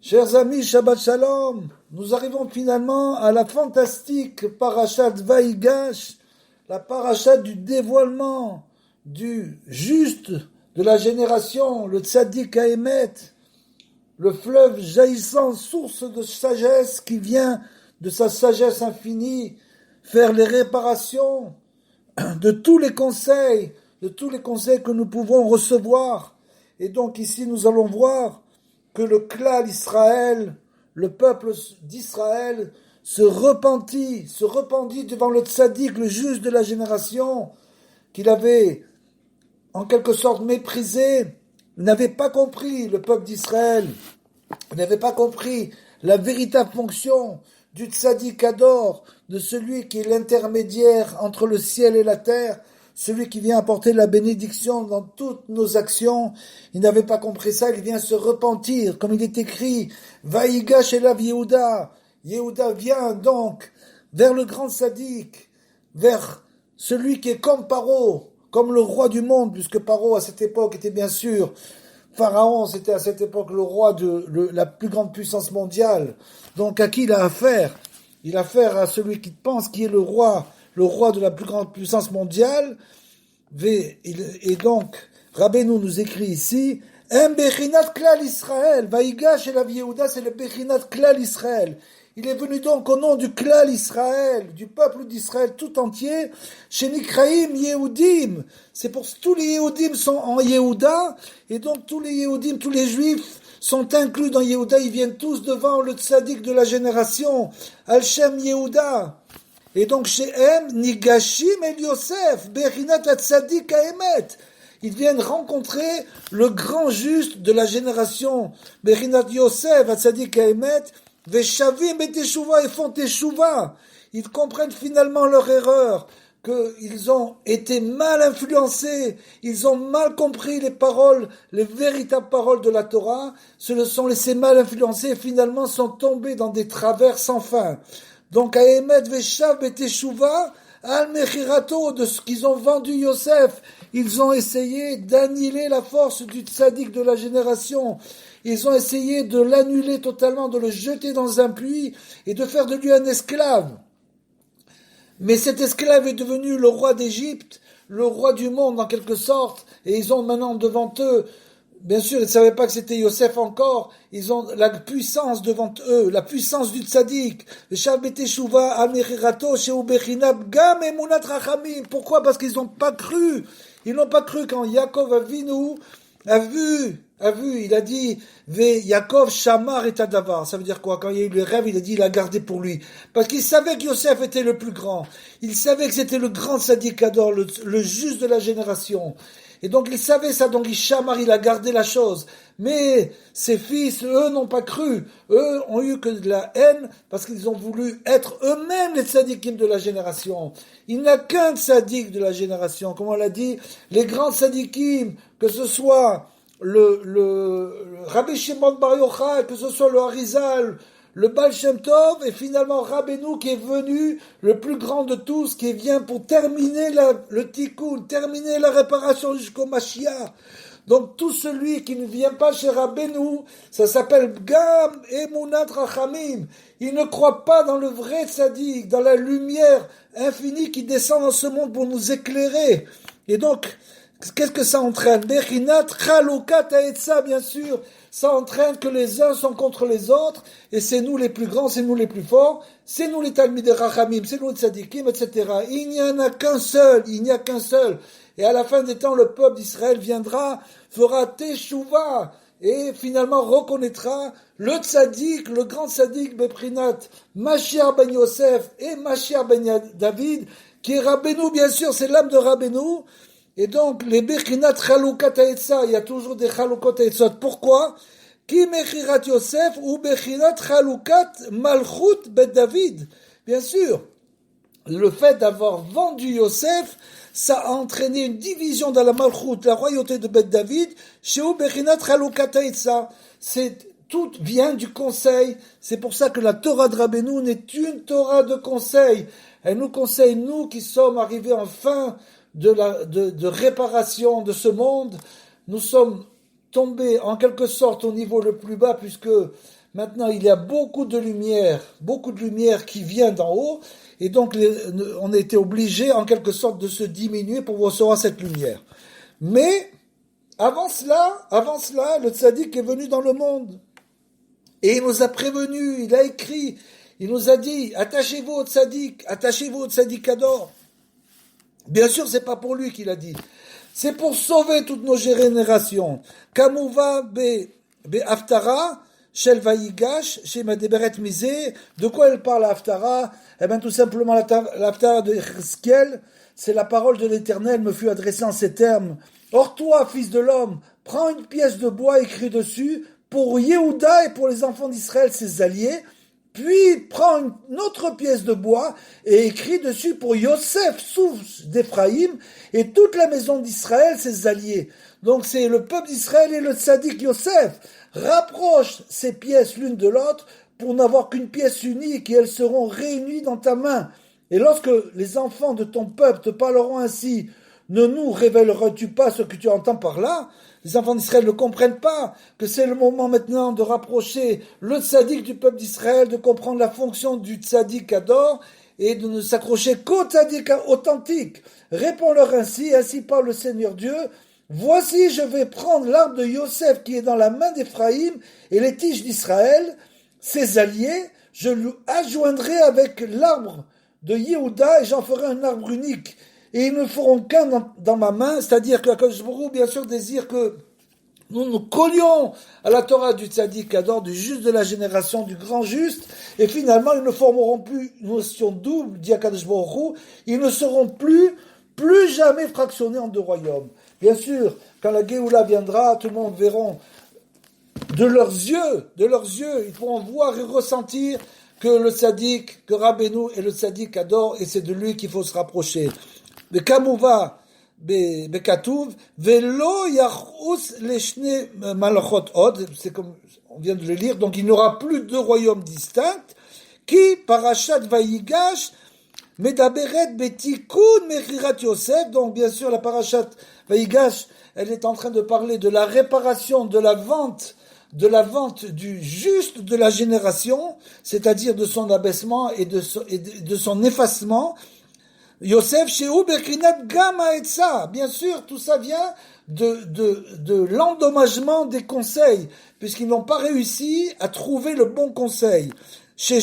Chers amis, Shabbat Shalom, nous arrivons finalement à la fantastique parashat Vaïgash, la parashat du dévoilement du juste de la génération, le tzaddik Haemet, le fleuve jaillissant, source de sagesse qui vient de sa sagesse infinie, faire les réparations de tous les conseils que nous pouvons recevoir. Et donc ici nous allons voir que le klal Israël, le peuple d'Israël, se repentit devant le tzaddik, le juste de la génération, qu'il avait en quelque sorte méprisé. Il n'avait pas compris, le peuple d'Israël, il n'avait pas compris la véritable fonction du tzaddik Hador, de celui qui est l'intermédiaire entre le ciel et la terre, celui qui vient apporter la bénédiction dans toutes nos actions. Il n'avait pas compris ça, il vient se repentir, comme il est écrit, Vaïgash elav Yehuda. Yehuda vient donc vers le grand tzaddik, vers celui qui est comme Paro, comme le roi du monde, puisque Paro à cette époque était bien sûr, Pharaon c'était à cette époque le roi de la plus grande puissance mondiale. Donc à qui il a affaire? Il a affaire à celui qui pense qui est le roi de la plus grande puissance mondiale. Et donc, Rabbeinu nous écrit ici, Bechinat Klal Israël, Vaïgash elav Yehuda, c'est le Bechinat Klal Israël. Il est venu donc au nom du Klal Israël, du peuple d'Israël tout entier, chez Nikraïm Yehudim. C'est pour tous les Yehudim sont en Yehuda, et donc tous les Yehudim, tous les Juifs sont inclus dans Yehuda, ils viennent tous devant le tzaddik de la génération, Al-Shem Yehuda. Et donc chez M, Nigashim et Yosef, Bechinat Tzaddik Haemet. Ils viennent rencontrer le grand juste de la génération, Bechinat Yosef, Tzaddik Haemet, Veshavim et Teshuva, et font Teshuva. Ils comprennent finalement leur erreur, qu'ils ont été mal influencés, ils ont mal compris les paroles, les véritables paroles de la Torah, se sont laissés mal influencer et finalement sont tombés dans des travers sans fin. Donc, Haemet Veshav et Teshuva, Al-Mechirato, de ce qu'ils ont vendu Yosef, ils ont essayé d'annihiler la force du tzaddik de la génération. Ils ont essayé de l'annuler totalement, de le jeter dans un puits et de faire de lui un esclave. Mais cet esclave est devenu le roi d'Égypte, le roi du monde en quelque sorte, et ils ont maintenant devant eux, bien sûr, ils ne savaient pas que c'était Yosef encore. Ils ont la puissance devant eux, la puissance du tzaddik. Pourquoi? Parce qu'ils n'ont pas cru. Ils n'ont pas cru quand Yaakov Avinu a vu, il a dit, Yaakov Shamar et Tadavar. Ça veut dire quoi? Quand il y a eu le rêve, il a dit, il a gardé pour lui. Parce qu'il savait que Yosef était le plus grand. Il savait que c'était le grand tzaddik Hador, le juste de la génération. Et donc il savait ça, donc il a gardé la chose. Mais ses fils, eux, n'ont pas cru. Eux ont eu que de la haine parce qu'ils ont voulu être eux-mêmes les tzaddikim de la génération. Il n'y a qu'un tzaddik de la génération. Comme on l'a dit, les grands tzaddikim, que ce soit le Rabbi Shimon Bar Yochai, que ce soit le Harizal, le Baal Shem Tov, et finalement Rabbeinu qui est venu, le plus grand de tous, qui vient pour terminer le tikkun, terminer la réparation jusqu'au Mashiach. Donc tout celui qui ne vient pas chez Rabbeinu, ça s'appelle Gam Emunat Rachamim. Il ne croit pas dans le vrai tzaddik, dans la lumière infinie qui descend dans ce monde pour nous éclairer. Et donc, qu'est-ce que ça entraîne? Bechinat Chalukat Haetza, bien sûr. Ça entraîne que les uns sont contre les autres, et c'est nous les plus grands, c'est nous les plus forts, c'est nous les Talmidei Rachamim, c'est nous les Tzadikim, etc. Il n'y en a qu'un seul. Et à la fin des temps, le peuple d'Israël viendra, fera Teshuva, et finalement reconnaîtra le tzaddik, le grand tzaddik Beprinat, Mashiach ben Yosef et Mashiach ben David, qui est Rabbeinu, bien sûr, c'est l'âme de Rabbeinu. Et donc, les Bechinat Chalukat Haetza, il y a toujours des Chalukot Haetzot. Pourquoi? Ki Mechirat Yosef ou Bechinat Chalukat Malchut Bet David. Bien sûr, le fait d'avoir vendu Yosef, ça a entraîné une division dans la Malchut, la royauté de Bet David, chez Bechinat Chalukat Haetza. Tout vient du conseil. C'est pour ça que la Torah de Rabbeinu n'est une Torah de conseil. Elle nous conseille, nous qui sommes arrivés en fin de réparation de ce monde, nous sommes tombés en quelque sorte au niveau le plus bas, puisque Maintenant, il y a beaucoup de lumière qui vient d'en haut, et donc on a été obligé en quelque sorte de se diminuer pour recevoir cette lumière. Mais avant cela, le tzaddik est venu dans le monde. Et il nous a prévenus, il a écrit, il nous a dit, attachez-vous au tzaddik Ador. Bien sûr, c'est pas pour lui qu'il a dit. C'est pour sauver toutes nos générations. Kamouva be Haftara, Shel Vayigash, Shema Deberet Misé. De quoi elle parle, Haftara? Eh bien, tout simplement, l'Haftara de Chizkiel, c'est la parole de l'Éternel me fut adressée en ces termes. Or toi, fils de l'homme, prends une pièce de bois écrit dessus pour Yehuda et pour les enfants d'Israël, ses alliés, puis prends une autre pièce de bois et écrit dessus pour Yosef, source d'Éphraïm, et toute la maison d'Israël, ses alliés. Donc c'est le peuple d'Israël et le tzaddik Yosef. Rapproche ces pièces l'une de l'autre pour n'avoir qu'une pièce unique et elles seront réunies dans ta main. Et lorsque les enfants de ton peuple te parleront ainsi, ne nous révéleras-tu pas ce que tu entends par là? Les enfants d'Israël ne comprennent pas que c'est le moment maintenant de rapprocher le tzaddik du peuple d'Israël, de comprendre la fonction du tzaddik Ador et de ne s'accrocher qu'au tzaddik authentique. Réponds-leur ainsi parle le Seigneur Dieu. Voici, je vais prendre l'arbre de Yosef qui est dans la main d'Éphraïm et les tiges d'Israël, ses alliés, je l'adjoindrai avec l'arbre de Yehuda et j'en ferai un arbre unique. Et ils ne feront qu'un dans ma main, c'est-à-dire que Akadosh Baruch Hu, bien sûr, désire que nous collions à la Torah du tzaddik Ador, du juste de la génération, du grand juste, et finalement, ils ne formeront plus une notion double, dit Akadosh Baruch Hu, ils ne seront plus jamais fractionnés en deux royaumes. Bien sûr, quand la Géoula viendra, tout le monde verra de leurs yeux, ils pourront voir et ressentir que le tzaddik, que Rabbeinu est le tzaddik Ador, et c'est de lui qu'il faut se rapprocher. וכמובן בכתוב ולא יחוס לשני מלכות עוד, c'est comme on vient de le lire, donc il n'y aura plus deux royaumes distincts, qui parashat Vayigash מדברת בתיקון מכירת Yosef, donc bien sûr la parashat Vayigash, elle est en train de parler de la réparation, de la vente du juste de la génération, c'est-à-dire de son abaissement et de son effacement. Yosef Shehu Bekrinat Gama Etza. Bien sûr, tout ça vient de l'endommagement des conseils, puisqu'ils n'ont pas réussi à trouver le bon conseil. Chez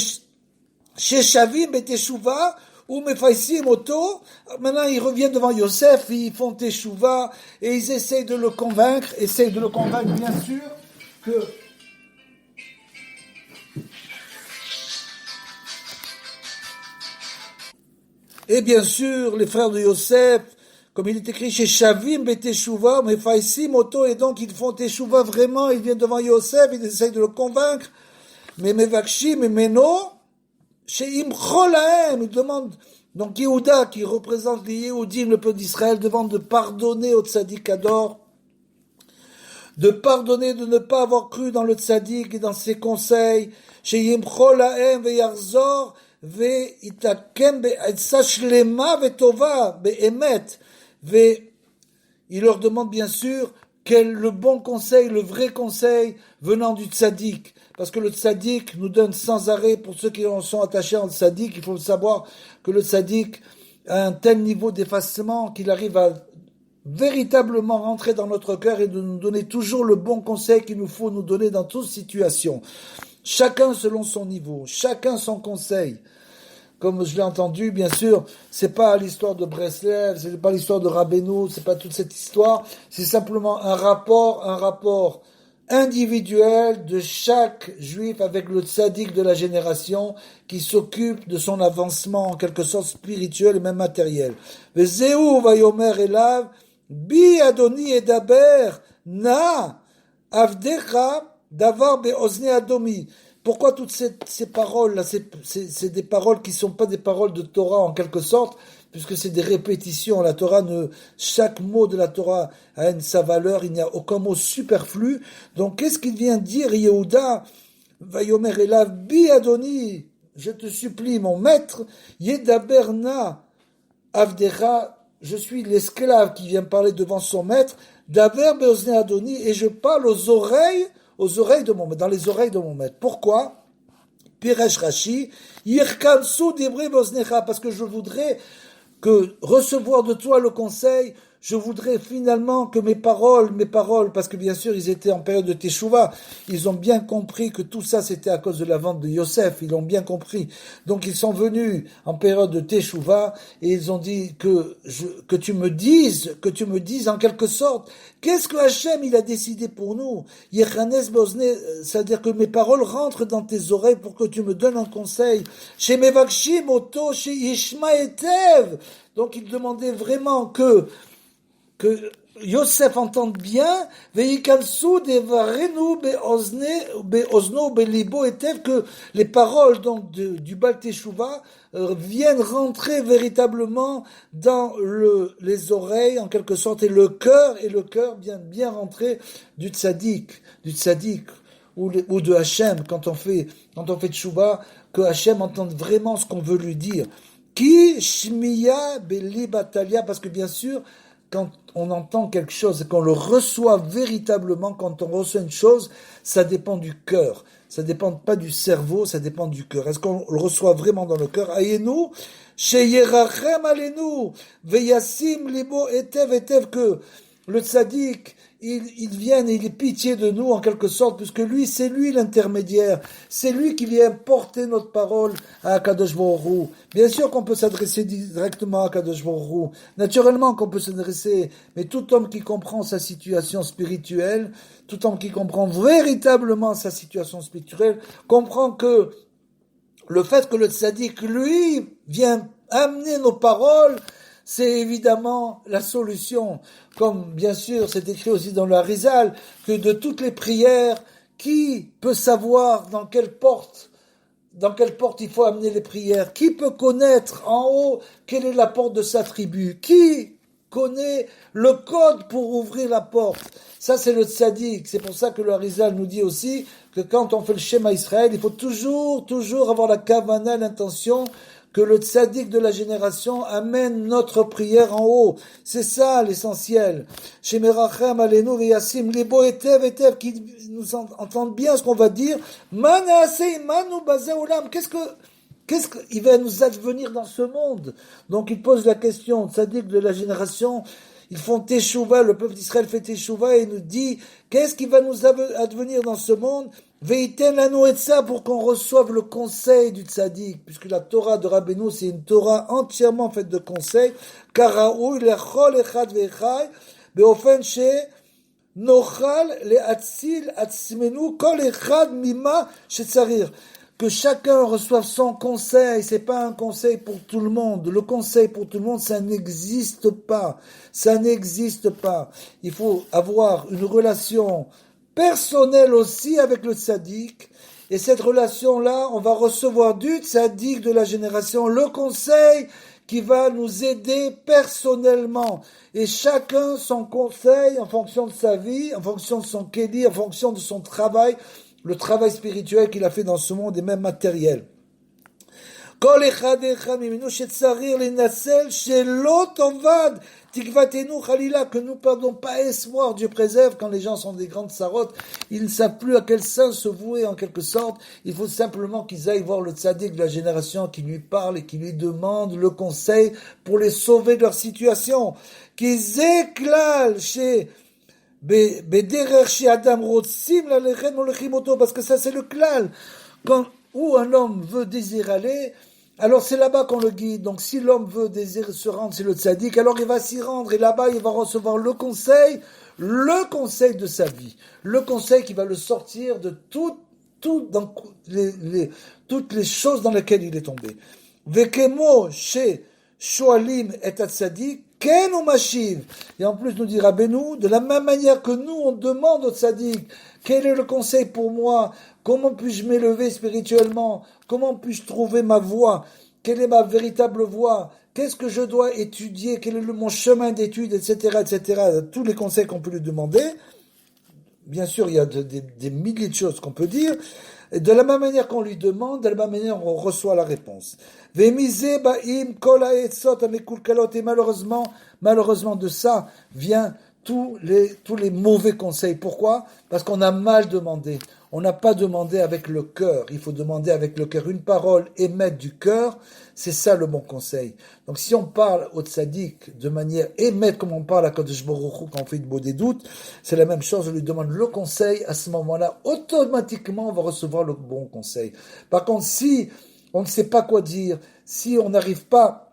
Shavim et Teshuva, ou Mefaisim Oto, maintenant ils reviennent devant Yosef, ils font Teshuva, et ils essayent de le convaincre, bien sûr, que et bien sûr, les frères de Yosef, comme il est écrit chez Shavim beteshuva, Mefaisim Oto, et donc ils font teshuva vraiment, ils viennent devant Yosef, ils essayent de le convaincre, mais Mevakshim et Meno, chez Imcholahem, ils demandent, donc Yehuda, qui représente les Yehudim, le peuple d'Israël, demande de pardonner au tzaddik Ador, de pardonner de ne pas avoir cru dans le tzaddik et dans ses conseils, chez Imcholahem veyarzor, ויתעקם בעצה שלמה וטובה, באמת, il leur demande bien sûr quel le bon conseil, le vrai conseil venant du tzaddik, parce que le tzaddik nous donne sans arrêt, pour ceux qui en sont attachés en tzaddik, il faut savoir que le tzaddik a un tel niveau d'effacement qu'il arrive à véritablement rentrer dans notre cœur et de nous donner toujours le bon conseil qu'il nous faut nous donner dans toute situation. Chacun selon son niveau, chacun son conseil. Comme je l'ai entendu, bien sûr, c'est pas l'histoire de Breslev, c'est pas l'histoire de Rabbeinu, c'est pas toute cette histoire, c'est simplement un rapport individuel de chaque juif avec le tzaddik de la génération qui s'occupe de son avancement en quelque sorte spirituel et même matériel. Vezeu vayomer elav bi adoni edaber na avdecha davar beozni adomi. Pourquoi toutes ces paroles-là, c'est des paroles qui ne sont pas des paroles de Torah en quelque sorte, puisque c'est des répétitions. La Torah chaque mot de la Torah a sa valeur, il n'y a aucun mot superflu. Donc qu'est-ce qu'il vient dire Yehuda? Vayomer elav bi adoni, je te supplie mon maître, yedaberna avdecha, je suis l'esclave qui vient parler devant son maître, daver beozne adoni, et je parle aux oreilles dans les oreilles de mon maître. Pourquoi? Piresh Rashi, Yirkansu Dibri Bosnecha, parce que je voudrais que recevoir de toi le conseil, je voudrais finalement que mes paroles, parce que bien sûr ils étaient en période de Teshuvah, ils ont bien compris que tout ça c'était à cause de la vente de Yosef, ils l'ont bien compris. Donc ils sont venus en période de Teshuvah et ils ont dit que tu me dises en quelque sorte, qu'est-ce que Hachem il a décidé pour nous? Yechanes Bosne, c'est-à-dire que mes paroles rentrent dans tes oreilles pour que tu me donnes un conseil. Chez Mevakshim Oto, chez Ishma Etev. Donc il demandait vraiment que Yosef entende bien, veikansu devarenu beozno belibo etev, que les paroles donc du Baal Teshuvah viennent rentrer véritablement dans les oreilles en quelque sorte et le cœur bien rentrer du tzaddik ou de Hachem quand on fait Teshuvah, que Hachem entende vraiment ce qu'on veut lui dire. Ki shmiya beli batalia, parce que bien sûr quand on entend quelque chose et qu'on le reçoit véritablement, quand on reçoit une chose, ça dépend du cœur. Ça dépend pas du cerveau, ça dépend du cœur. Est-ce qu'on le reçoit vraiment dans le cœur? Ayenu, sheyerachem alenu, veyasim libo etev, que le tzaddik, il vient et il est pitié de nous en quelque sorte, puisque c'est lui l'intermédiaire, c'est lui qui vient porter notre parole à Akadosh Baruch Hu. Bien sûr qu'on peut s'adresser directement à Akadosh Baruch Hu, naturellement qu'on peut s'adresser, mais tout homme qui comprend sa situation spirituelle, tout homme qui comprend véritablement sa situation spirituelle, comprend que le fait que le tzaddik, lui, vient amener nos paroles, c'est évidemment la solution. Comme bien sûr c'est écrit aussi dans le Harizal, que de toutes les prières, qui peut savoir dans quelle porte il faut amener les prières? Qui peut connaître en haut quelle est la porte de sa tribu? Qui connaît le code pour ouvrir la porte? Ça c'est le tzaddik. C'est pour ça que le Harizal nous dit aussi que quand on fait le Shema Israël, il faut toujours avoir la kavana, l'intention que le tzaddik de la génération amène notre prière en haut. C'est ça l'essentiel. Chez Merachem Alenu Veyasim Libo Etev, qui nous entendent bien ce qu'on va dire. Manaase Imanu Baze Olam. Qu'est-ce qu'il va nous advenir dans ce monde? Donc il pose la question, tzaddik de la génération, ils font Teshuvah, le peuple d'Israël fait Teshuvah et nous dit, qu'est-ce qui va nous advenir dans ce monde? Veiten lanu etza, pour qu'on reçoive le conseil du tzaddik, puisque la Torah de Rabbeinu, c'est une Torah entièrement faite de conseils, karaoui lechol echad ve'echai, beofen she nochal le'atzil atzmenu kol echad mima shetzarir. Que chacun reçoive son conseil, c'est pas un conseil pour tout le monde. Le conseil pour tout le monde, ça n'existe pas. Ça n'existe pas. Il faut avoir une relation personnelle aussi avec le tzaddik. Et cette relation-là, on va recevoir du tzaddik de la génération le conseil qui va nous aider personnellement. Et chacun son conseil en fonction de sa vie, en fonction de son kéli, en fonction de son travail, le travail spirituel qu'il a fait dans ce monde et même matériel. Kol echad echad mimenu shetzarir linasel shelo tovad tikvatenu chalila, que nous perdons pas espoir, Dieu préserve, quand les gens sont des grandes sarotes, ils ne savent plus à quel sein se vouer en quelque sorte. Il faut simplement qu'ils aillent voir le tzaddik de la génération qui lui parle et qui lui demande le conseil pour les sauver de leur situation. Qu'ils éclalent chez parce que ça c'est le klal. Où un homme veut désirer aller, alors c'est là-bas qu'on le guide. Donc si l'homme veut désirer se rendre, c'est le tzaddik, alors il va s'y rendre et là-bas il va recevoir le conseil de sa vie, le conseil qui va le sortir de dans toutes les choses dans lesquelles il est tombé. Vekemo chez Shoalim et tzaddik. Ken ou Mashiv. Et en plus nous dit Rabbeinu, de la même manière que nous on demande au tzaddik, quel est le conseil pour moi? Comment puis-je m'élever spirituellement? Comment puis-je trouver ma voie? Quelle est ma véritable voie? Qu'est-ce que je dois étudier? Quel est mon chemin d'étude, etc., etc. Tous les conseils qu'on peut lui demander. Bien sûr, il y a des milliers de choses qu'on peut dire. Et de la même manière qu'on lui demande, de la même manière on reçoit la réponse. Et malheureusement de ça vient tous les mauvais conseils. Pourquoi? Parce qu'on a mal demandé. On n'a pas demandé avec le cœur. Il faut demander avec le cœur. Une parole émette du cœur, c'est ça le bon conseil. Donc si on parle au tzaddik de manière émette comme on parle à Kadosh Baruch Hu quand on fait des doutes, c'est la même chose. On lui demande le conseil. À ce moment-là, automatiquement, on va recevoir le bon conseil. Par contre, si on ne sait pas quoi dire, si on n'arrive pas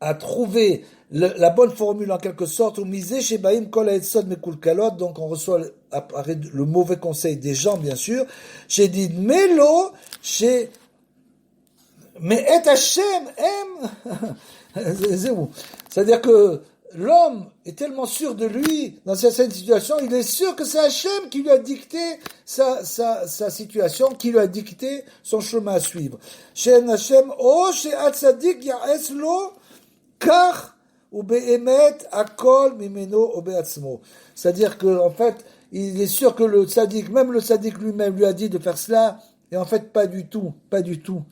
à trouver la bonne formule en quelque sorte, ou miser chez Baïm Kol Haetzot Mekul Kalot, donc on reçoit le mauvais conseil des gens, bien sûr, chez dit Melo, chez mais et Hachem aime, c'est-à-dire que l'homme est tellement sûr de lui dans certaines situations, il est sûr que c'est Hachem qui lui a dicté sa situation, qui lui a dicté son chemin à suivre. Chez Hachem, oh, chez Atzadik Ya'es Lo, car ou be'emet akol mimeno obeatzmo. C'est-à-dire que en fait, il est sûr que le tzaddik, même le tzaddik lui-même lui a dit de faire cela, et en fait pas du tout, pas du tout.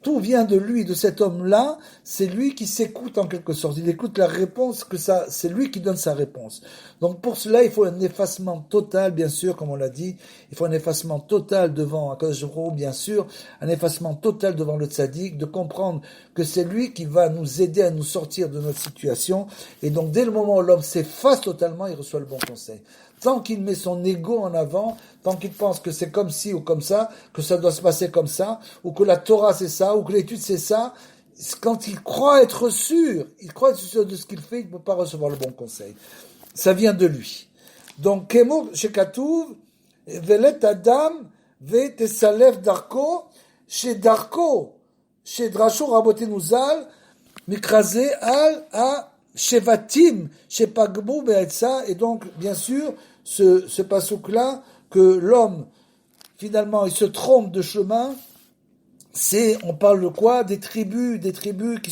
Tout vient de lui, de cet homme-là, c'est lui qui s'écoute en quelque sorte. Il écoute la réponse, c'est lui qui donne sa réponse. Donc pour cela, il faut un effacement total, bien sûr, comme on l'a dit. Il faut un effacement total devant Akadosh Baruch Hu, bien sûr, un effacement total devant le tzaddik, de comprendre que c'est lui qui va nous aider à nous sortir de notre situation. Et donc dès le moment où l'homme s'efface totalement, il reçoit le bon conseil. Tant qu'il met son ego en avant, tant qu'il pense que c'est comme ci ou comme ça, que ça doit se passer comme ça, ou que la Torah c'est ça, ou que l'étude c'est ça, quand il croit être sûr, de ce qu'il fait, il ne peut pas recevoir le bon conseil. Ça vient de lui. Donc, Kemo Shekatuv, Velet Adam, Ve Tesalev Darko, chez Darko, chez Drasho Rabotenu Zal, Mikrazé Al A Shevatim, chez Pagbo Be'etza, et donc, bien sûr, ce pasouk-là, que l'homme, finalement, il se trompe de chemin, on parle de quoi? Des tribus qui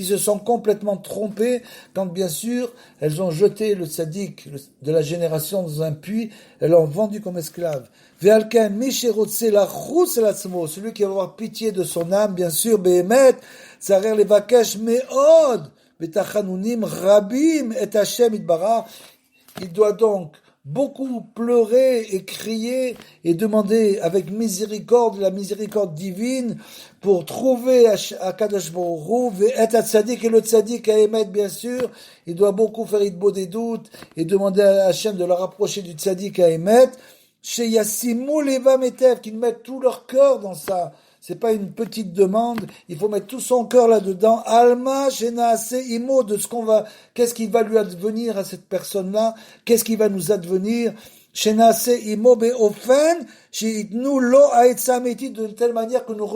se sont complètement trompées quand, bien sûr, elles ont jeté le tzaddik de la génération dans un puits, elles l'ont vendu comme esclave. Ve'alken misherotse lachus elatzmo, celui qui va avoir pitié de son âme, bien sûr, behemet, tzarer levakesh me'od, betachanunim rabim et Hashem itbarach, il doit donc beaucoup pleurer et crier et demander avec miséricorde, la miséricorde divine, pour trouver à Kadosh Baruch Hu, et à Tzadik, et le Tzadik à émettre, bien sûr, il doit beaucoup faire Idbo des doutes, et demander à Hachem de le rapprocher du Tzadik à émettre, chez Yassimu Leva Metev, qu'ils mettent tout leur cœur dans ça. C'est pas une petite demande, il faut mettre tout son cœur là-dedans. Alma, Shenaase, Imo, de qu'est-ce qui va lui advenir à cette personne-là? Qu'est-ce qui va nous advenir? Shenaase, Imo, Beofen, Sheitnu, Lo, Aetsameti, de telle manière que nous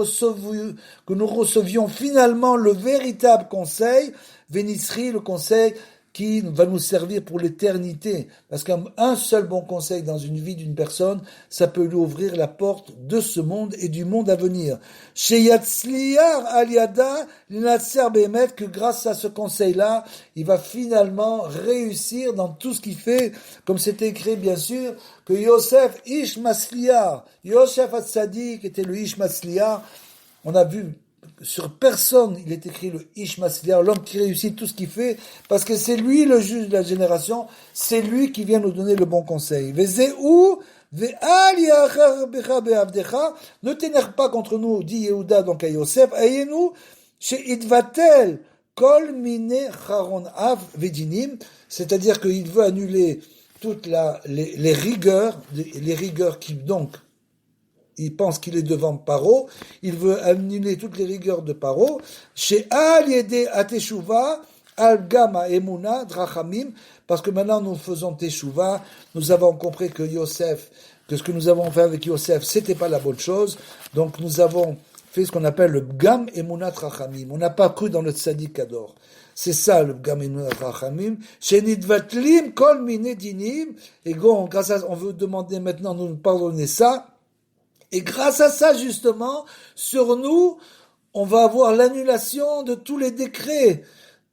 recevions finalement le véritable conseil, Vénisri, le conseil qui va nous servir pour l'éternité. Parce qu'un seul bon conseil dans une vie d'une personne, ça peut lui ouvrir la porte de ce monde et du monde à venir. Chez Yatzliar Aliada, l'Inatser Behemet, que grâce à ce conseil-là, il va finalement réussir dans tout ce qu'il fait, comme c'est écrit bien sûr, que Yosef Ish Masliar, Yosef Hatzadik était le Ish Masliar, on a vu sur personne, il est écrit le Ish Masliar, l'homme qui réussit tout ce qu'il fait, parce que c'est lui le juge de la génération, c'est lui qui vient nous donner le bon conseil. Ne t'énerve pas contre nous, dit Yehuda donc à Yosef, ayez-nous chez Idvatel, Kol Mine Charon Av Vedinim, c'est-à-dire qu'il veut annuler toutes les rigueurs qui donc il pense qu'il est devant Paro, il veut annuler toutes les rigueurs de Paro, chez Al Yede Ateshuva, Al Gama Emuna, Drachamim, parce que maintenant nous faisons Teshuva, nous avons compris que ce que nous avons fait avec Yosef, c'était pas la bonne chose, donc nous avons fait ce qu'on appelle le Gam Emuna Drachamim, on n'a pas cru dans le Tzadik Ador. C'est ça le Gam Emuna Drachamim, chez Nidvatlim, Kol Mine Dinim, et grâce à, on veut demander maintenant de nous pardonner ça, et grâce à ça, justement, sur nous, on va avoir l'annulation de tous les décrets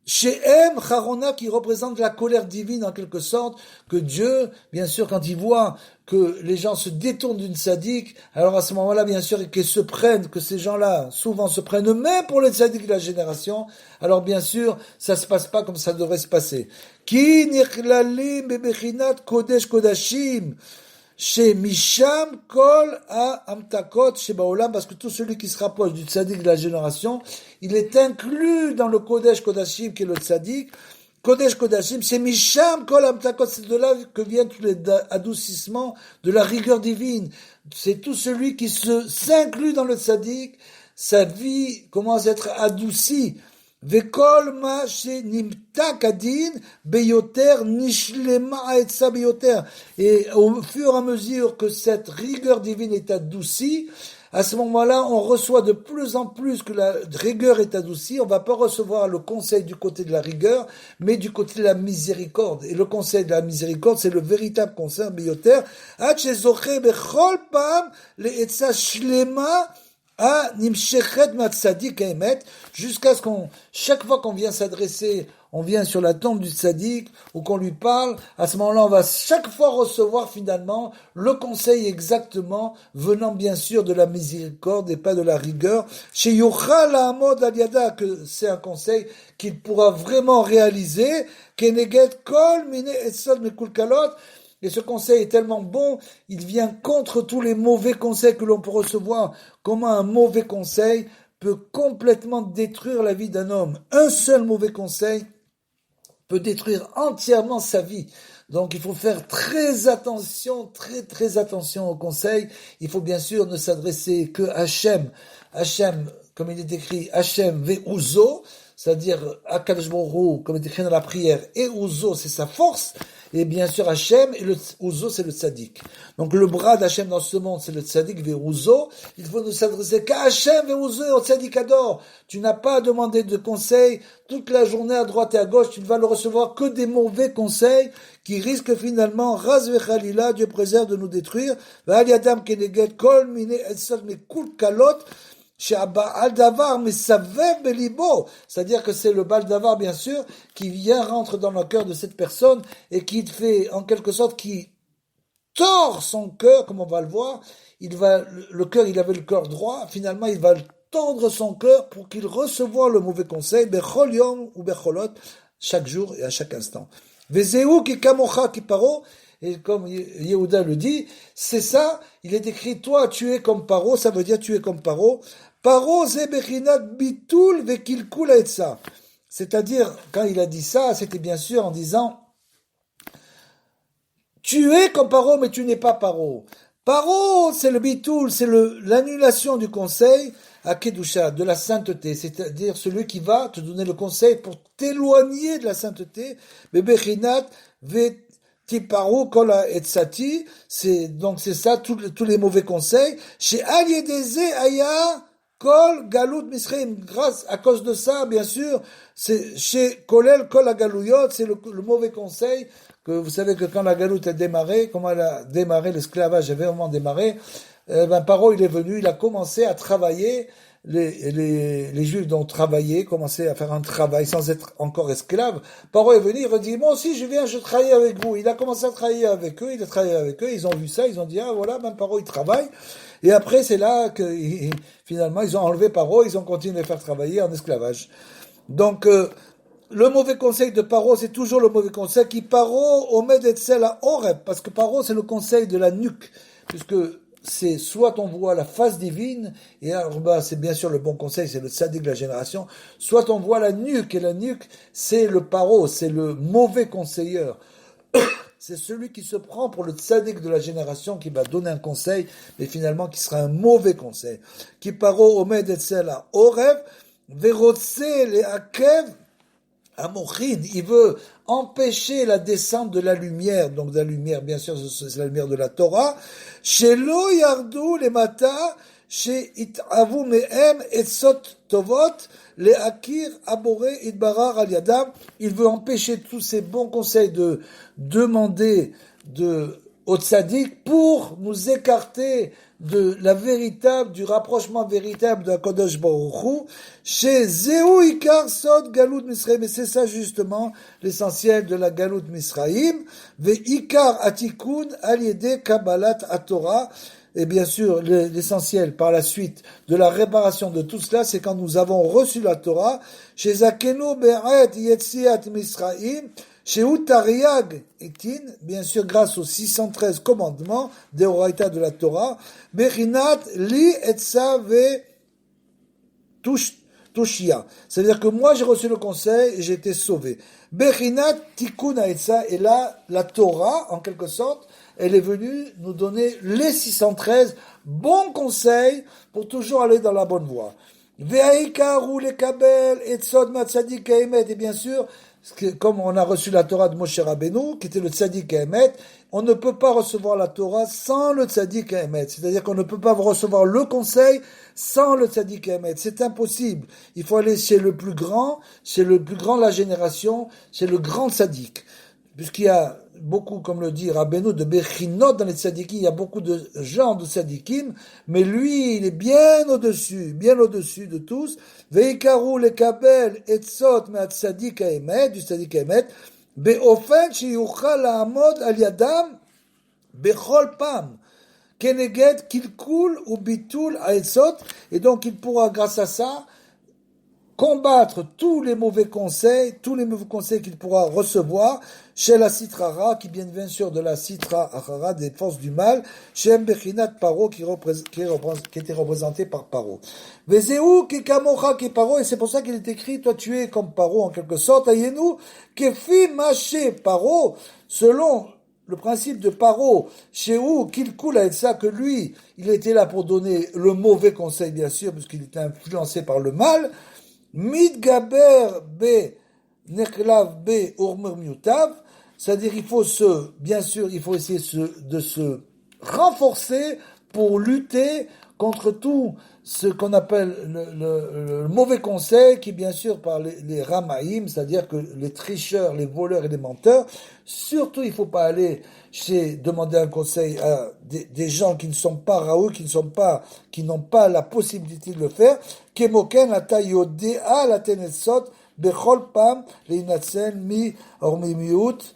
Chez M, Charona, qui représente la colère divine en quelque sorte, que Dieu, bien sûr, quand il voit que les gens se détournent d'une sadique, alors à ce moment-là, bien sûr, qu'ils se prennent, que ces gens-là, souvent se prennent eux-mêmes pour les sadiques de la génération, alors bien sûr, ça se passe pas comme ça devrait se passer. Ki nichlalim bebechinat kodesh kodashim, chez Misham, Kol, A, Amtakot, chez Baolam, parce que tout celui qui se rapproche du tzaddik de la génération, il est inclus dans le Kodesh Kodashim, qui est le tzaddik. Kodesh Kodashim, c'est Misham, Kol, Amtakot, c'est de là que viennent tous les adoucissements de la rigueur divine. C'est tout celui qui s'inclut dans le tzaddik, sa vie commence à être adoucie. Vekol ma shenimta kadin beyoter nishlema aetsa beyoter. Et au fur et à mesure que cette rigueur divine est adoucie, à ce moment-là, on reçoit de plus en plus que la rigueur est adoucie. On va pas recevoir le conseil du côté de la rigueur, mais du côté de la miséricorde. Et le conseil de la miséricorde, c'est le véritable conseil beyoter. Hachezoche bechol pam leetsa shlema à Nimshechet Matzadik Emet, jusqu'à ce chaque fois qu'on vient s'adresser, on vient sur la tombe du tzaddik, ou qu'on lui parle, à ce moment-là, on va chaque fois recevoir finalement le conseil exactement, venant bien sûr de la miséricorde et pas de la rigueur. Chez Yochal Hamod Aliada, que c'est un conseil qu'il pourra vraiment réaliser, Keneget Kol Mine Etzod Mekulkalot. Et ce conseil est tellement bon, il vient contre tous les mauvais conseils que l'on peut recevoir. Comment un mauvais conseil peut complètement détruire la vie d'un homme. Un seul mauvais conseil peut détruire entièrement sa vie. Donc il faut faire très attention, très attention aux conseils. Il faut bien sûr ne s'adresser que à Hachem. Hachem, comme il est écrit, Hachem ve'uzo, c'est-à-dire Akadosh Baruch Hu, comme il est écrit dans la prière, et Uzo, c'est sa force. Et bien sûr, Hachem, et le Uzo, c'est le tzaddik. Donc, le bras d'Hachem dans ce monde, c'est le tzaddik Uzo. Il faut ne s'adresser qu'à Hachem Uzo et au tzaddik adore. Tu n'as pas à demander de conseils toute la journée à droite et à gauche. Tu ne vas le recevoir que des mauvais conseils qui risquent finalement, raz vechalila, Dieu préserve de nous détruire. V'al yadam keneged kol mine etzot mekul kalot. Al-Davar, mais Belibo, c'est-à-dire que c'est le Bal-Davar, bien sûr, qui vient, rentre dans le cœur de cette personne et qui fait, en quelque sorte, qui tord son cœur, comme on va le voir. Le cœur, il avait le cœur droit, finalement, il va tordre son cœur pour qu'il reçoive le mauvais conseil, Bechol Yom ou Becholot, chaque jour et à chaque instant. Vezeu ki kamocha ki paro. Et comme Yehuda le dit, c'est ça, il est écrit, toi tu es comme Paro, ça veut dire tu es comme Paro. Paro ze bechinat bitul vekilkul haetza. C'est-à-dire, quand il a dit ça, c'était bien sûr en disant, tu es comme Paro, mais tu n'es pas Paro. Paro, c'est le bitul, c'est l'annulation du conseil à Kedusha, de la sainteté, c'est-à-dire celui qui va te donner le conseil pour t'éloigner de la sainteté, mais bechinat ve Tiparo, Kola et Tsati, c'est ça, tous les mauvais conseils. Chez Aliedeze Aya, Kol, Galout, Misraim, grâce, à cause de ça, bien sûr, c'est chez Kolel, Kol, Galouyot, c'est le mauvais conseil, que vous savez que quand la Galoute a démarré, comment elle a démarré, l'esclavage a vraiment démarré, Paro, il est venu, il a commencé à travailler, les Juifs ont travaillé, commencé à faire un travail sans être encore esclaves. Paro est venu, il a dit, moi aussi je viens, je travaille avec vous. Il a commencé à travailler avec eux, il a travaillé avec eux, ils ont vu ça, ils ont dit, ah voilà, même Paro il travaille. Et après c'est là que finalement ils ont enlevé Paro, ils ont continué à faire travailler en esclavage. Donc le mauvais conseil de Paro, c'est toujours le mauvais conseil qui Paro omed etzel à Oreb, parce que Paro c'est le conseil de la nuque, puisque c'est soit on voit la face divine, et alors c'est bien sûr le bon conseil, c'est le tzaddik de la génération, soit on voit la nuque, et la nuque, c'est le paro, c'est le mauvais conseiller. C'est celui qui se prend pour le tzaddik de la génération, qui va donner un conseil, mais finalement qui sera un mauvais conseil. Qui paro omed etzel à orev, verotse le akev, Amochin, il veut empêcher la descente de la lumière, donc de la lumière, bien sûr, c'est la lumière de la Torah. Chez lo yardu les mata, chez itavu mehem etzot tovot, les akir aboré idbarar al yadam. Il veut empêcher tous ces bons conseils de demander au tzaddik pour nous écarter de la véritable, du rapprochement véritable de Kodesh Baruch Hu, chez Zéou Ikar Sod Galout Misraïm, et c'est ça justement l'essentiel de la Galout Misraïm, Ve Ikar Atikun Aliede Kabbalat Atorah, et bien sûr l'essentiel par la suite de la réparation de tout cela, c'est quand nous avons reçu la Torah, chez Zakenu Be'et Yetziat Misraïm, chez Utariag Etin, bien sûr grâce aux 613 commandements des Oraïta de la Torah, Bechinat Li Etza Ve Tushia. C'est-à-dire que moi j'ai reçu le conseil et j'ai été sauvé. Bechinat Tikkun Etza, et là la Torah, en quelque sorte, elle est venue nous donner les 613 bons conseils pour toujours aller dans la bonne voie. Ve'aikaru lekabel etzod matzadik haemet, et bien sûr, comme on a reçu la Torah de Moshe Rabbeinu, qui était le tzaddik haemet, on ne peut pas recevoir la Torah sans le tzaddik haemet. C'est-à-dire qu'on ne peut pas recevoir le conseil sans le tzaddik haemet. C'est impossible. Il faut aller chez le plus grand de la génération, chez le grand tzaddik. Puisqu'il y a beaucoup, comme le dit Rabbeinu, de Bechinot dans les tzadikim, il y a beaucoup de gens de tzadikim, mais lui, il est bien au-dessus de tous. Veikaru lekabel etzot me'at tzadik haemet, du tzadik haemet, be'ofen sheyuchal la'amod al yadam bechol pam, keneged kilkul ou bitul ha'etzot, et donc il pourra, grâce à ça, combattre tous les mauvais conseils qu'il pourra recevoir chez la Sitrara, qui vient bien sûr de la Sitra Achara, des forces du mal, chez Mbechinat Paro, qui était représenté par Paro. Vezeu kikamocha ki Paro, et c'est pour ça qu'il est écrit, toi tu es comme Paro en quelque sorte, ayenu kefi maché Paro, selon le principe de Paro, chez où qu'il coule avec ça, que lui, il était là pour donner le mauvais conseil, bien sûr, parce qu'il était influencé par le mal. Midgaber be nechlav be urmur miutav, c'est-à-dire il faut essayer de se renforcer pour lutter contre tout ce qu'on appelle le mauvais conseil, qui bien sûr par les ramaïm, c'est-à-dire que les tricheurs, les voleurs et les menteurs. Surtout il faut pas aller demander un conseil à des gens qui ne sont pas raoul, qui n'ont pas la possibilité de le faire. Kemoken ata yodea la tenetsot bechol pam leinatsen mi ormimiut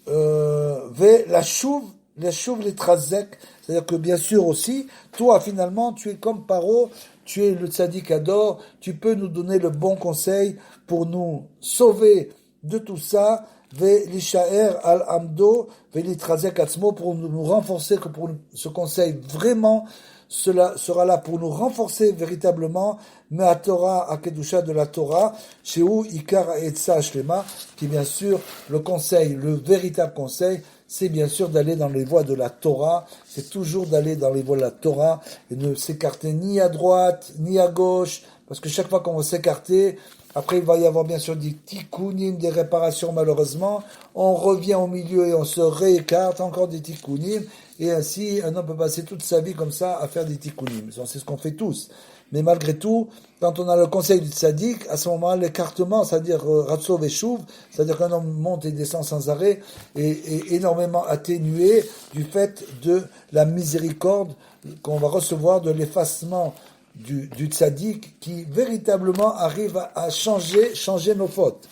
ve la chouv les trazek. C'est-à-dire que bien sûr aussi, toi finalement, tu es comme Paro, tu es le tzaddik Ador, tu peux nous donner le bon conseil pour nous sauver de tout ça, ve l'ishaer al amdo, ve l'itrazek atzmo, pour nous renforcer, que pour ce conseil vraiment, cela sera là pour nous renforcer véritablement, mais à Torah, à Kedusha de la Torah, chez où Ikar Etza Shlema, qui bien sûr, le véritable conseil, c'est bien sûr d'aller dans les voies de la Torah, c'est toujours d'aller dans les voies de la Torah, et ne s'écarter ni à droite, ni à gauche, parce que chaque fois qu'on va s'écarter, après il va y avoir bien sûr des tikkunim, des réparations malheureusement, on revient au milieu et on se réécarte, encore des tikkunim, et ainsi un homme peut passer toute sa vie comme ça à faire des tikkunim. C'est ce qu'on fait tous. Mais malgré tout, quand on a le conseil du tzaddik, à ce moment-là, l'écartement, c'est-à-dire ratso veshuv, c'est-à-dire qu'un homme monte et descend sans arrêt, est énormément atténué du fait de la miséricorde qu'on va recevoir, de l'effacement du tzaddik, qui véritablement arrive à changer nos fautes.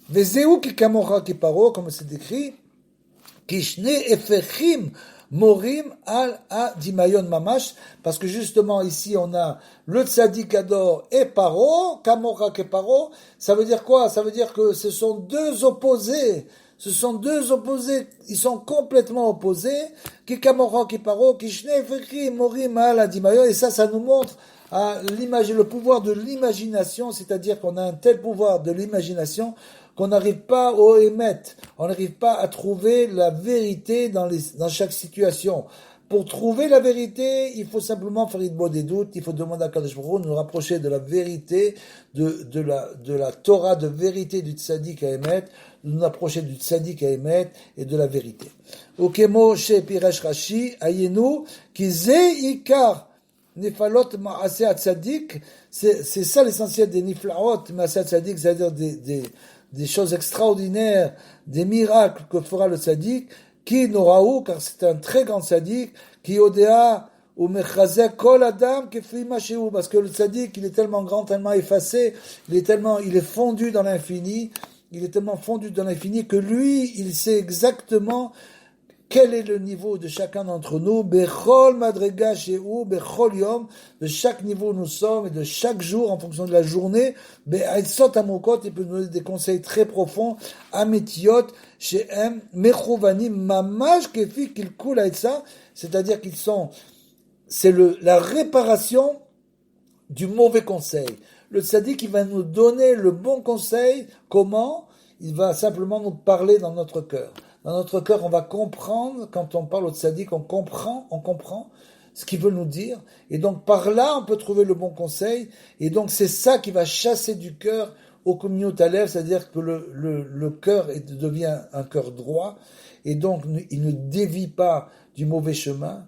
Vezeu ki kamocha ki paro, comme c'est écrit, kishne efechim Morim al dimayon mamash, parce que justement ici on a le tzaddik Ador et Paro, Kamora et Paro. Ça veut dire quoi? Ça veut dire que ce sont deux opposés. Ils sont complètement opposés. Qui Kamora qui Paro, qui Shnei Morim al dimayon, et ça nous montre le pouvoir de l'imagination, c'est-à-dire qu'on a un tel pouvoir de l'imagination qu'on n'arrive pas au émettre, on n'arrive pas à trouver la vérité dans chaque situation. Pour trouver la vérité, il faut simplement faire une des doutes, il faut demander à Kadosh Baruch Hu de nous rapprocher de la vérité, de la Torah, de vérité du tzaddik à émettre, de nous approcher du tzaddik à émettre et de la vérité. Okemo chez Piresh Rashi, ayenu, ki ze ikar nifalot ma'aseh tzaddik, c'est ça l'essentiel des niflaot ma'aseh tzaddik, c'est-à-dire des choses extraordinaires, des miracles que fera le tzaddik, qui n'aura car c'est un très grand tzaddik, qui odea ou mechazek kol adam kefli ma shehu, parce que le tzaddik, il est tellement grand, tellement effacé, il est fondu dans l'infini, il est tellement fondu dans l'infini que lui, il sait exactement quel est le niveau de chacun d'entre nous, bechol madrega shehu, bechol yom, de chaque niveau où nous sommes et de chaque jour en fonction de la journée, be'aitzot amokot, il peut nous donner des conseils très profonds, ametiot, shehem, mechouvanim, mamash kefi kilkul aitza, c'est-à-dire c'est la réparation du mauvais conseil. Le tzaddik, il va nous donner le bon conseil. Comment? Il va simplement nous parler dans notre cœur. Dans notre cœur, on va comprendre, quand on parle au tzaddik, on comprend ce qu'il veut nous dire. Et donc, par là, on peut trouver le bon conseil. Et donc, c'est ça qui va chasser du cœur au communauté à lèvres, c'est-à-dire que le cœur devient un cœur droit. Et donc, il ne dévie pas du mauvais chemin.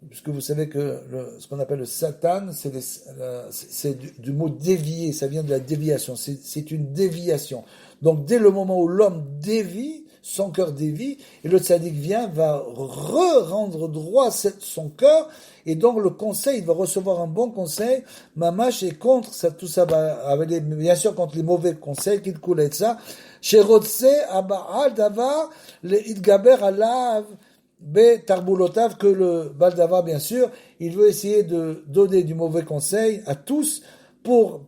Puisque vous savez que ce qu'on appelle le Satan, c'est du mot dévier, ça vient de la déviation, c'est une déviation. Donc dès le moment où l'homme dévie, son cœur dévie, et le tzaddik va rendre droit son cœur, et donc le conseil, il va recevoir un bon conseil, mamash, et contre ça, tout ça va aller, bien sûr, contre les mauvais conseils, qu'il coule et ça, chez Rotse, Aba'al, Davar, le Idgaber, Alav, Tarbulotav, que le Baldava, bien sûr, il veut essayer de donner du mauvais conseil à tous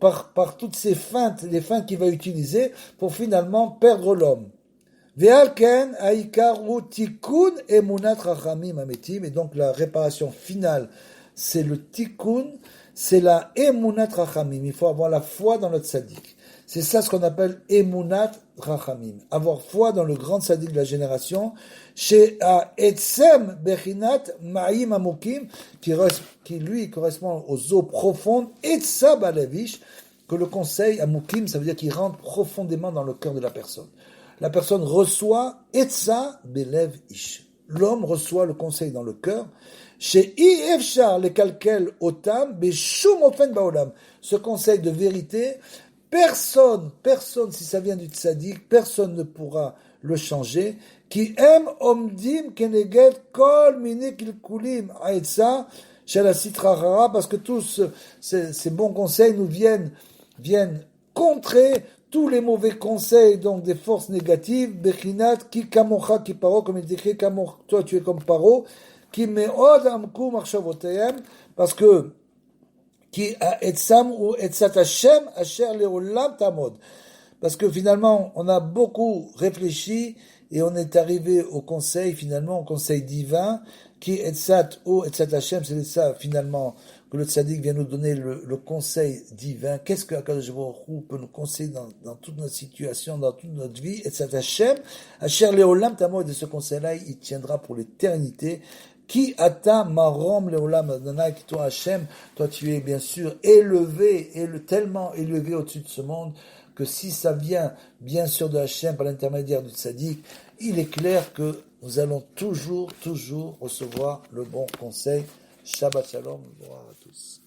par toutes ces feintes, les feintes qu'il va utiliser pour finalement perdre l'homme. Ve'alken aikaru tikkun emunat rachamim ametim, et donc la réparation finale, c'est le tikkun, c'est la emunat rachamim. Il faut avoir la foi dans le tzaddik. C'est ça ce qu'on appelle emunat rachamim. Avoir foi dans le grand tzaddik de la génération, chez Etsem Bechinat Ma'im Amukim, qui lui correspond aux eaux profondes, Etsa Balavish, que le conseil Amukim, ça veut dire qu'il rentre profondément dans le cœur de la personne. La personne reçoit Etsa Belev Ish. L'homme reçoit le conseil dans le cœur. Chez Ifshar le kalkel otam, Beshum ofen baolam. Ce conseil de vérité, personne, si ça vient du tzaddik, personne ne pourra le changer. Qui aime omdim keneged kol mine kilkulim aetza chez la citrara, parce que tous ces bons conseils nous viennent contrer tous les mauvais conseils, donc des forces négatives. Bechinat ki kamocha ki paro, comme il décrit, toi tu es comme paro, qui meod amku marshavoteem, parce que qui a etsam ou etsat Hashem asher leolam tamod. Parce que finalement, on a beaucoup réfléchi et on est arrivé au conseil, finalement, au conseil divin, qui est Etsat ou Etsat Hashem, c'est ça, finalement, que le tzaddik vient nous donner le conseil divin. Qu'est-ce que Akadosh Baruch Hu peut nous conseiller dans toute notre situation, dans toute notre vie? Etsat Hashem, Asher Leolam Tamod, et ce conseil-là, il tiendra pour l'éternité. Qui ata marom leolam Adonai, qui toi Hashem, toi tu es bien sûr élevé, tellement élevé au-dessus de ce monde, que si ça vient, bien sûr, de Hachem par l'intermédiaire du tzaddik, il est clair que nous allons toujours recevoir le bon conseil. Shabbat Shalom, au revoir à tous.